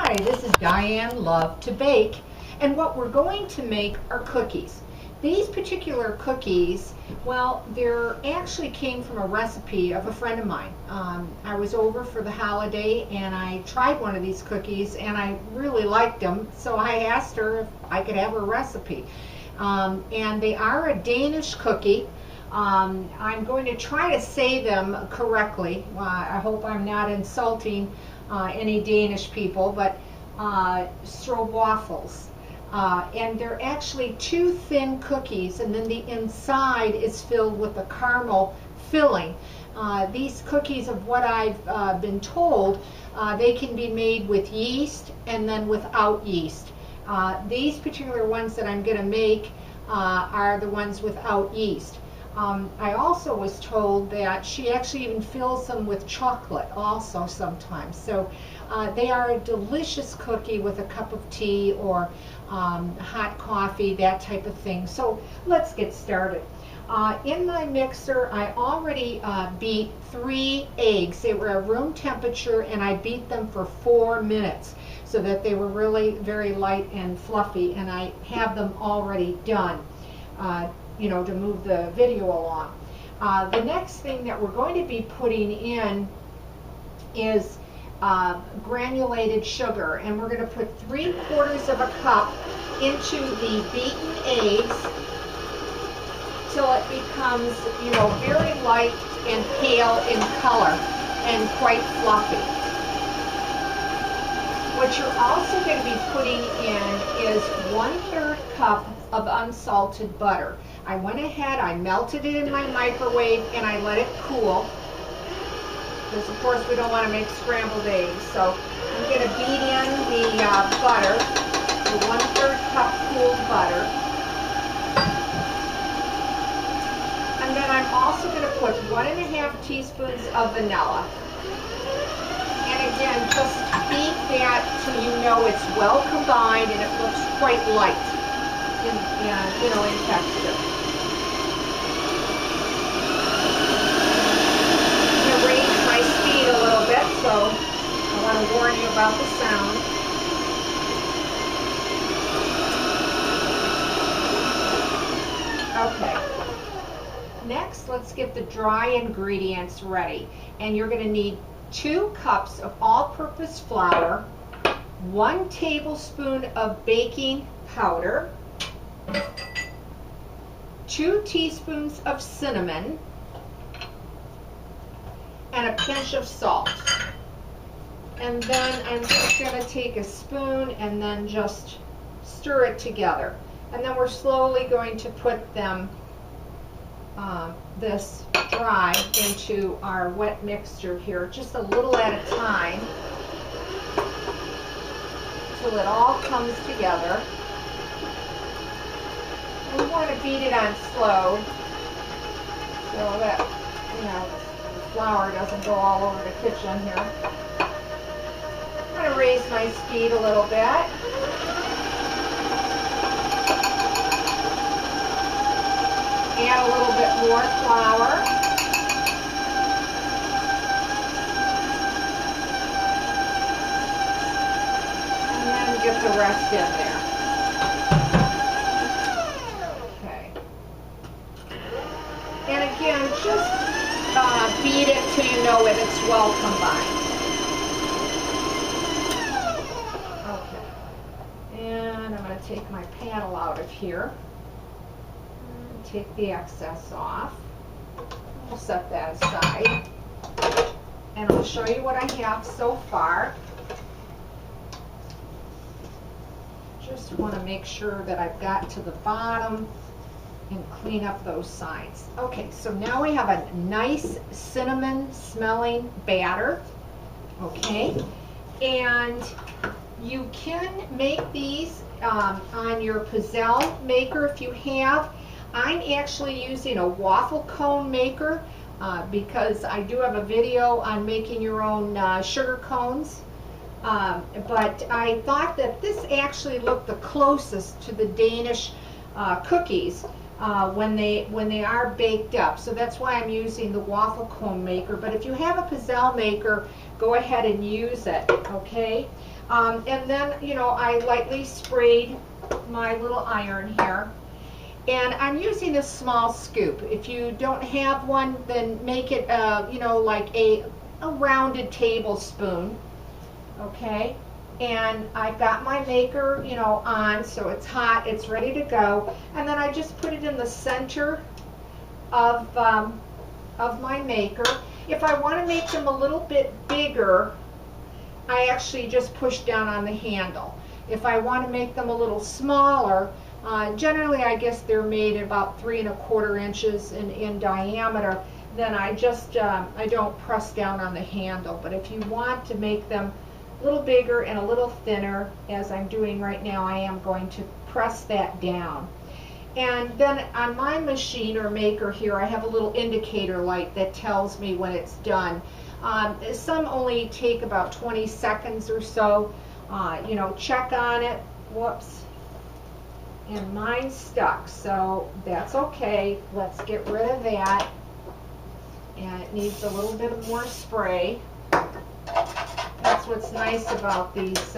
Hi, this is Diane Lovetobake, and what we're going to make are cookies. These particular cookies, well, they're actually came from a recipe of a friend of mine. I was over for the holiday and I tried one of these cookies and I really liked them, so I asked her if I could have her recipe. And they are a Danish cookie. I'm going to try to say them correctly. I hope I'm not insulting any Danish people, but Stroopwafels. And they're actually two thin cookies, and then the inside is filled with a caramel filling. These cookies, of what I've been told, they can be made with yeast and then without yeast. These particular ones that I'm going to make are the ones without yeast. I also was told that she actually even fills them with chocolate also sometimes. So they are a delicious cookie with a cup of tea or hot coffee, that type of thing. So let's get started. In my mixer, I already beat 3 eggs. They were at room temperature, and I beat them for 4 minutes so that they were really very light and fluffy, and I have them already done. You know, to move the video along. The next thing that we're going to be putting in is granulated sugar, and we're going to put 3/4 of a cup into the beaten eggs till it becomes, you know, very light and pale in color and quite fluffy. What you're also going to be putting in is 1/3 cup of unsalted butter. I went ahead, I melted it in my microwave, and I let it cool. Because of course we don't want to make scrambled eggs. So I'm going to beat in the butter, the 1/3 cup cooled butter. And then I'm also going to put 1½ teaspoons of vanilla. And again, just beat that till you know it's well combined and it looks quite light in texture. A little bit, so I want to warn you about the sound. Okay. Next, let's get the dry ingredients ready. And you're going to need 2 cups of all-purpose flour, 1 tablespoon of baking powder, 2 teaspoons of cinnamon, and a pinch of salt. And then I'm just going to take a spoon and then just stir it together. And then we're slowly going to put them, this dry, into our wet mixture here, just a little at a time, till it all comes together. And we want to beat it on slow so that, you know, flour doesn't go all over the kitchen here. I'm going to raise my speed a little bit. Add a little bit more flour. And then get the rest in there. Okay. And again, just beat it till you know it's well combined. Okay. And I'm going to take my panel out of here. And take the excess off. We'll set that aside. And I'll show you what I have so far. Just want to make sure that I've got to the bottom and clean up those sides. Okay, so now we have a nice cinnamon smelling batter. Okay, and you can make these on your pizzelle maker if you have. I'm actually using a waffle cone maker because I do have a video on making your own sugar cones. But I thought that this actually looked the closest to the Danish cookies when they are baked up. So that's why I'm using the waffle cone maker. But if you have a pizzelle maker, go ahead and use it, okay? And then, you know, I lightly sprayed my little iron here. And I'm using a small scoop. If you don't have one, then make it, you know, like a rounded tablespoon, okay? And I've got my maker, you know, on, so it's hot, it's ready to go. And then I just put it in the center of my maker. If I want to make them a little bit bigger, I actually just push down on the handle. If I want to make them a little smaller, generally I guess they're made about 3 1/4 inches in diameter, then I just, I don't press down on the handle. But if you want to make them a little bigger and a little thinner, as I'm doing right now, I am going to press that down. And then on my machine or maker here, I have a little indicator light that tells me when it's done. Some only take about 20 seconds or so. You know, check on it. Whoops. And mine stuck, so that's okay. Let's get rid of that. And it needs a little bit more spray. That's what's nice about these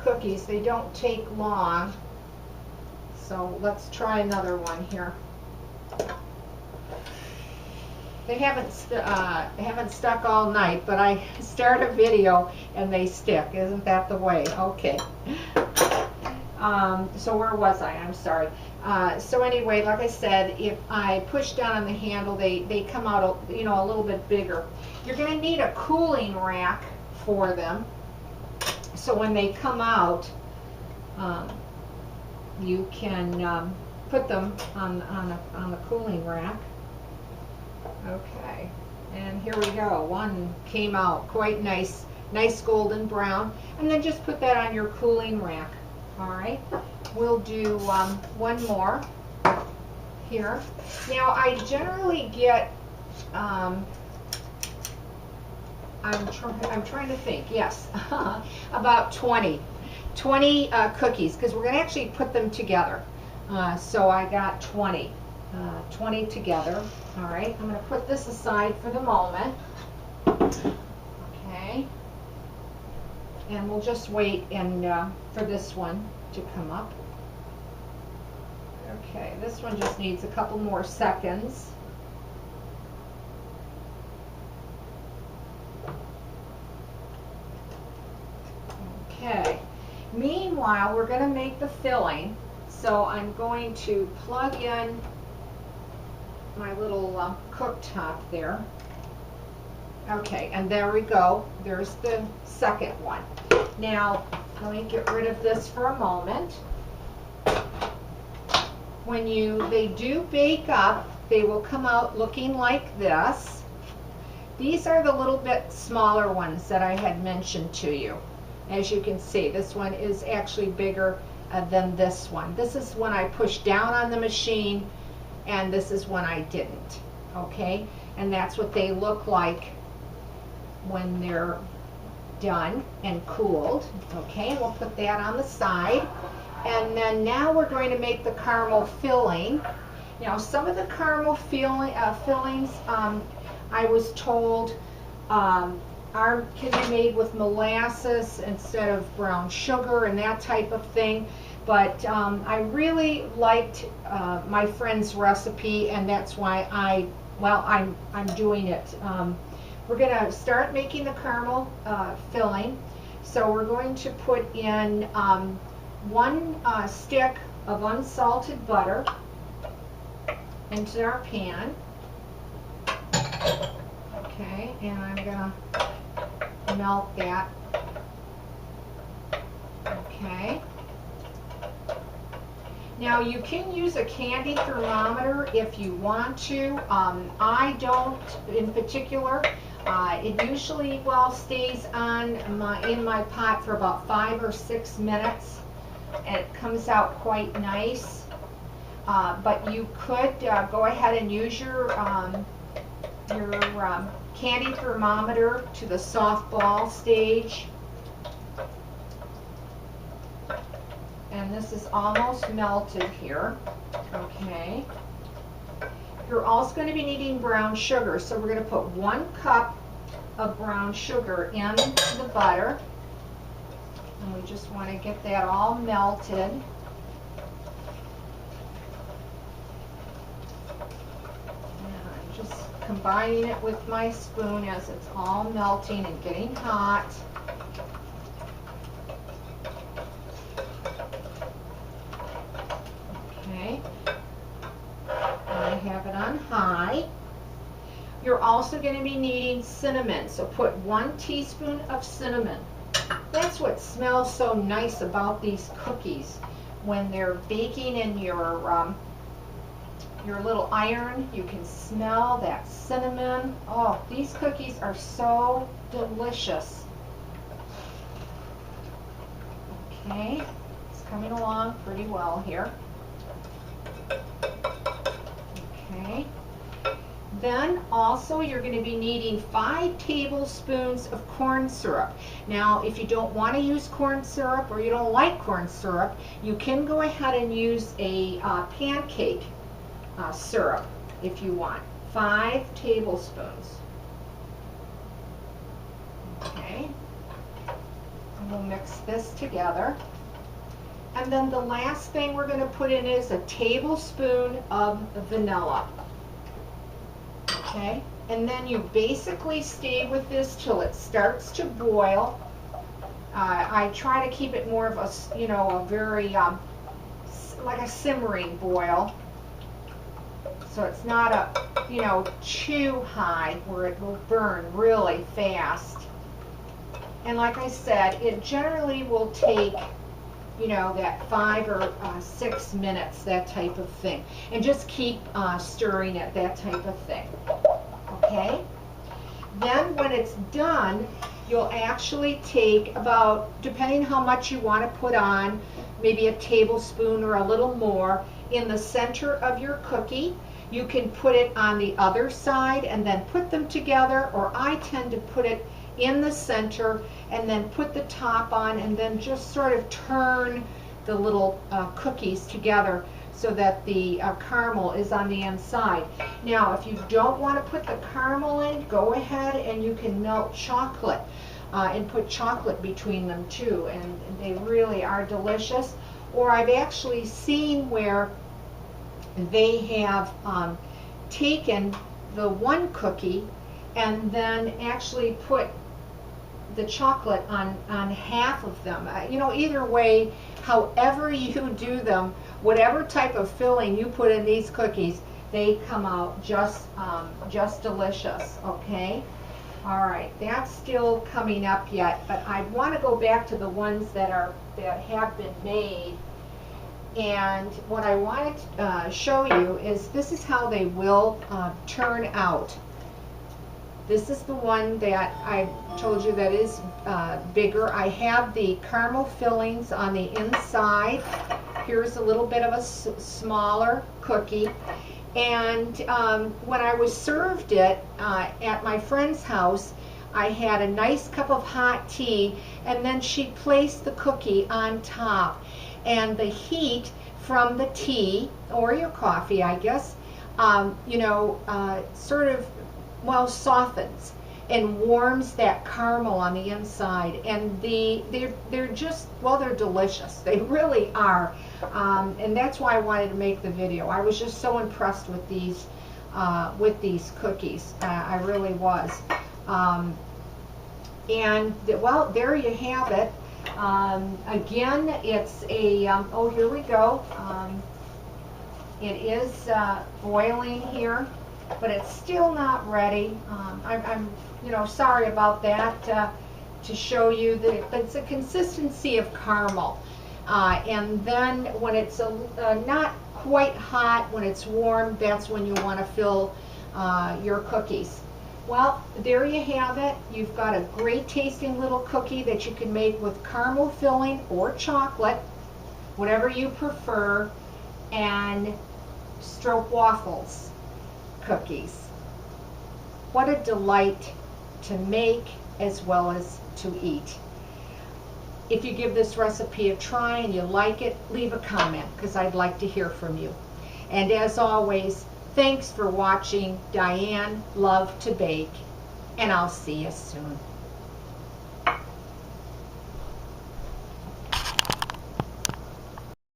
cookies. They don't take long. So let's try another one here. They haven't stuck all night, but I start a video and they stick. Isn't that the way? Okay. So where was I? I'm sorry. So anyway, like I said, if I push down on the handle, they come out, you know, a little bit bigger. You're going to need a cooling rack for them. So when they come out, you can put them on the cooling rack. Okay, and here we go. One came out quite nice, nice golden brown. And then just put that on your cooling rack. All right, we'll do one more here. Now I generally get, I'm trying to think, yes, about 20 cookies, because we're going to actually put them together. So I got 20 together. All right, I'm going to put this aside for the moment. Okay, and we'll just wait for this one to come up. Okay, this one just needs a couple more seconds. Okay, meanwhile we're going to make the filling. So I'm going to plug in my little cooktop there. Okay, and there we go. There's the second one. Now, let me get rid of this for a moment. When they do bake up, they will come out looking like this. These are the little bit smaller ones that I had mentioned to you. As you can see, this one is actually bigger than this one. This is when I pushed down on the machine, and this is when I didn't. Okay, and that's what they look like when they're done and cooled. Okay, we'll put that on the side. And then now we're going to make the caramel filling. Now some of the caramel fillings, I was told, can be made with molasses instead of brown sugar and that type of thing. But I really liked my friend's recipe, and that's why I'm doing it. We're going to start making the caramel filling. So we're going to put in 1 stick of unsalted butter into our pan. Okay, and I'm going to melt that. Okay. Now you can use a candy thermometer if you want to. I don't in particular. It usually stays on in my pot for about 5 or 6 minutes, and it comes out quite nice. But you could go ahead and use your candy thermometer to the softball stage. And this is almost melted here. Okay. You're also going to be needing brown sugar, so we're going to put 1 cup of brown sugar in the butter. And we just want to get that all melted. And I'm just combining it with my spoon as it's all melting and getting hot. Okay, I have it on high. You're also going to be needing cinnamon, so put 1 teaspoon of cinnamon. That's what smells so nice about these cookies. When they're baking in your little iron, you can smell that cinnamon. Oh, these cookies are so delicious. Okay, it's coming along pretty well here. Okay. Then also you're going to be needing 5 tablespoons of corn syrup. Now if you don't want to use corn syrup or you don't like corn syrup, you can go ahead and use a pancake syrup if you want. 5 tablespoons. Okay, and we'll mix this together. And then the last thing we're going to put in is a tablespoon of vanilla. Okay, and then you basically stay with this till it starts to boil. I try to keep it more of a, you know, a very, like a simmering boil. So it's not a, you know, too high where it will burn really fast. And like I said, it generally will take, you know, that 5 or 6 minutes, that type of thing. And just keep stirring it, that type of thing. Okay? Then when it's done, you'll actually take about, depending how much you want to put on, maybe a tablespoon or a little more, in the center of your cookie. You can put it on the other side and then put them together, or I tend to put it in the center and then put the top on and then just sort of turn the little cookies together so that the caramel is on the inside. Now if you don't want to put the caramel in, go ahead and you can melt chocolate and put chocolate between them too, and they really are delicious. Or I've actually seen where they have taken the one cookie and then actually put the chocolate on half of them. You know, either way, however you do them, whatever type of filling you put in these cookies, they come out just delicious. Okay. All right, that's still coming up yet, but I want to go back to the ones that have been made. And what I wanted to show you is this is how they will turn out. This is the one that I told you that is bigger. I have the caramel fillings on the inside. Here's a little bit of a smaller cookie. And when I was served it at my friend's house, I had a nice cup of hot tea, and then she placed the cookie on top. And the heat from the tea, or your coffee, I guess, you know, sort of, well, softens and warms that caramel on the inside. And they're just, well, they're delicious. They really are. And that's why I wanted to make the video. I was just so impressed with these cookies. I really was. And, well, there you have it. Again, it's a, oh, here we go. It is boiling here, but it's still not ready. I'm you know, sorry about that, to show you that it's a consistency of caramel. And then when it's not quite hot, when it's warm, that's when you want to fill your cookies. Well, there you have it. You've got a great tasting little cookie that you can make with caramel filling or chocolate, whatever you prefer, and Stroopwafels cookies. What a delight to make as well as to eat. If you give this recipe a try and you like it, leave a comment because I'd like to hear from you. And as always, thanks for watching Diane Lovetobake. and I'll see you soon.